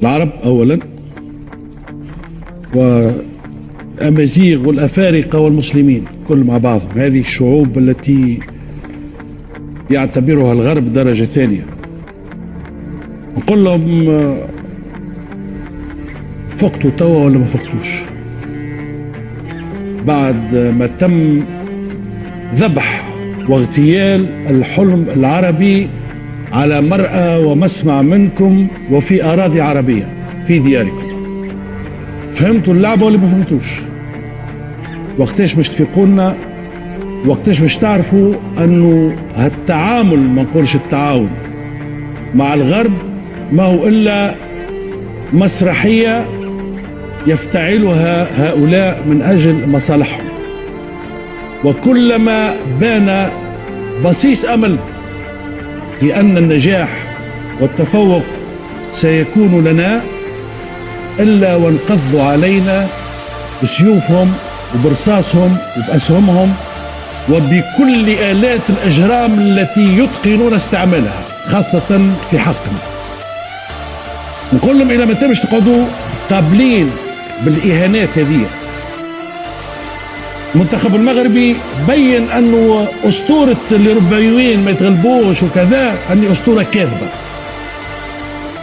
العرب أولا، والأمازيغ والأفارقة والمسلمين كل مع بعضهم. هذه الشعوب التي يعتبرها الغرب درجة ثانية. نقول لهم فقتوا توا ولا ما فقتوش؟ بعد ما تم ذبح واغتيال الحلم العربي على مرأى ومسمع منكم وفي أراضي عربية في دياركم، فهمتوا اللعبة ولا ما فهمتوش؟ وقتاش مش تفيقونا؟ وقتاش مش تعرفوا أنه هالتعامل، ما نقولش التعاون، مع الغرب ما هو إلا مسرحية يفتعلها هؤلاء من أجل مصالحهم. وكلما بان بصيص أمل بأن النجاح والتفوق سيكون لنا إلا وانقضوا علينا بسيوفهم وبرصاصهم وبأسهمهم وبكل آلات الأجرام التي يتقنون استعمالها، خاصة في حقنا. نقول لهم إلى متى مش تقعدوا قابلين بالإهانات هذه؟ المنتخب المغربي بين أنه أسطورة الأوروبيين ما يتغلبوش وكذا أني أسطورة كاذبة،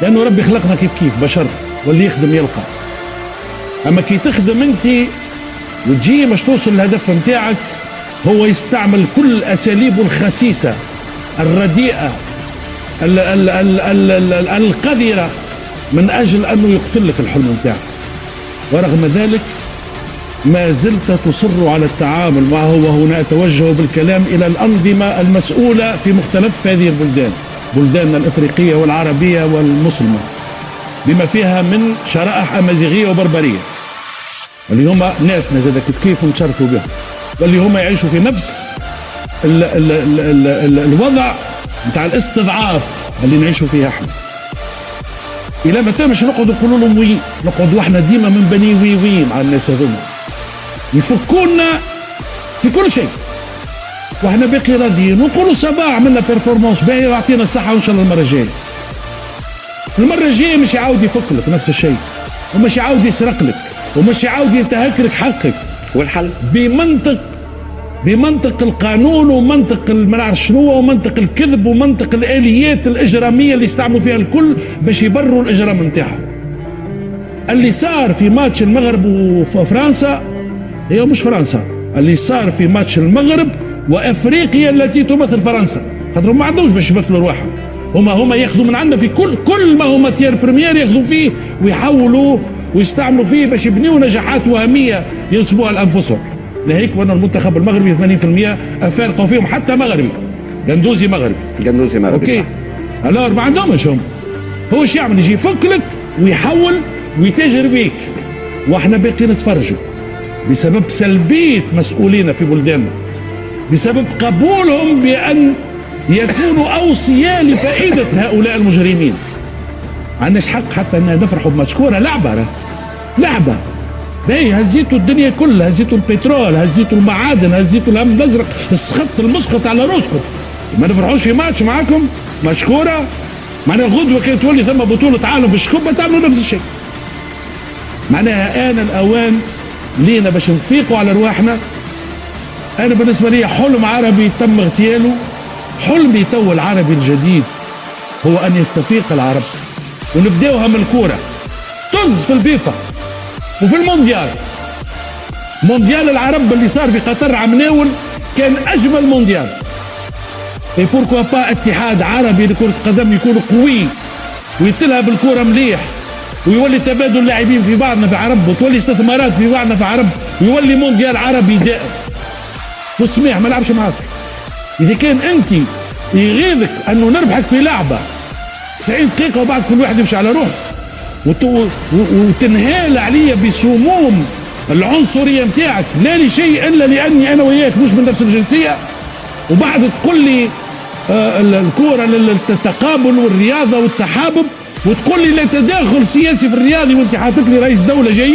لأنه ربي خلقنا كيف كيف بشر، واللي يخدم يلقى. أما كي تخدم أنت وتجي مش توصل للهدف متاعك، هو يستعمل كل الأساليب الخسيسة الرديئة القذرة من أجل أنه يقتل لك الحلم متاعك. ورغم ذلك ما زلت تصر على التعامل معه. وهنا أتوجه بالكلام إلى الأنظمة المسؤولة في مختلف هذه البلدان، بلداننا الإفريقية والعربية والمسلمة، بما فيها من شرائح أمازيغية وبربرية، اللي هم ناسنا زاد كيف كيف ونتشرفوا بهم، واللي هم يعيشوا في نفس الوضع بتاع الاستضعاف اللي نعيشوا فيه احنا. إلى متى مش نقعدوا نقولوا لهم وي؟ نقعدوا احنا ديما من بني وي وي مع الناس هذوما، يفكونا في كل شيء واحنا باقي راضيين ونقولوا سافا عملنا بيرفورمانس باهي ويعطينا الصحة وان شاء الله المرة الجاية. المرة الجاية مش يعاود يفك لك نفس الشيء، ومش يعاود يسرق لك، ومش يعاود ينتهك لك حقك. والحل بمنطق القانون ومنطق المنع شنو ومنطق الكذب ومنطق الآليات الإجرامية اللي يستعملوا فيها الكل باش يبرروا الإجرام نتاعهم. اللي صار في ماتش المغرب وفرنسا، هي مش فرنسا، اللي صار في ماتش المغرب وأفريقيا التي تمثل فرنسا، خاطرهم ما عندهمش باش يمثلوا رواحهم، هما ياخذوا من عندنا في كل ما هو ماتير بريمير ياخذوا فيه ويحولوه ويستعملوا فيه باش يبنيوا نجاحات وهمية ينسبوها لأنفسهم. لهيك وانا المنتخب المغربي 80% افارقه وفيهم حتى مغربي، قندوزي مغربي اوكي. الور ما عندهمش هم، هو ايش يعمل؟ يجي يفك لك ويحول ويتاجر بيك، واحنا باقي نتفرجوا بسبب سلبيه مسؤولين في بلداننا، بسبب قبولهم بان يكونوا اوصياء لفائده هؤلاء المجرمين. عندناش حق حتى ان نفرحوا بمشكوره لعبه باهي. هزيتوا الدنيا كلها، هزيتوا البترول، هزيتوا المعادن، هزيتوا الهم الازرق، السخط المسقط على روسكم، ما نفرحوش في ماتش معاكم مشكوره؟ معناها غدوه كي تولي ثم بطوله عالم في الشكوبه تعملوا نفس الشيء. معناها آن الأوان لينا باش نفيقوا على رواحنا. أنا بالنسبة لي حلم عربي تم اغتياله، حلمي تو العربي الجديد هو أن يستفيق العرب ونبداوها من الكورة. طز في الفيفا وفي المونديال، مونديال العرب اللي صار في قطر عمناول كان أجمل مونديال. اي بوركوا با اتحاد عربي لكرة القدم يكون قوي ويتلها بالكورة مليح، ويولي تبادل لاعبين في بعضنا في عرب، وتولي استثمارات في بعضنا في عرب، ويولي مونديال عربي دائم. وسميح ما لعبش معاك. إذا كان أنت يغيظك أنه نربحك في لعبة 90 دقيقة وبعد كل واحد يمشي على روحه وتنهال عليا بسموم العنصرية متاعك، لا لشيء إلا لأني أنا وياك مش من نفس الجنسية، وبعد تقول لي الكورة للتقابل والرياضة والتحابب، وتقول لي لا تداخل سياسي في الرياضي، وانت حاطط لي رئيس دولة جاي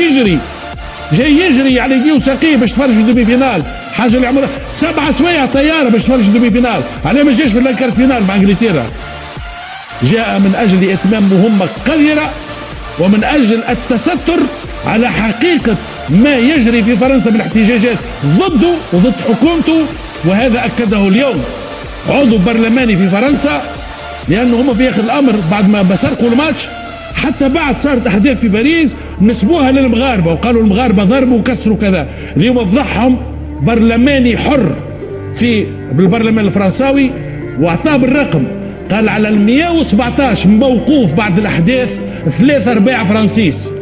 يجري على يديه وساقيه باش تفرج الدومي فينال، حاجة اللي عمرها 7 سوايع طيارة باش تفرج الدومي فينال، عليه ما جاش في الكارت فينال مع انجلترا؟ جاء من أجل إتمام مهمة قذرة ومن أجل التستر على حقيقة ما يجري في فرنسا من احتجاجات ضده وضد حكومته. وهذا أكده اليوم عضو برلماني في فرنسا، لأنه هم في آخر الأمر بعد ما بسرقوا الماتش حتى بعد صارت أحداث في باريس نسبوها للمغاربة وقالوا المغاربة ضربوا وكسروا كذا. اليوم فضحهم برلماني حر بالبرلمان الفرنساوي واعطاه بالرقم، قال على 117 موقوف بعد الأحداث 3/4 فرنسيس.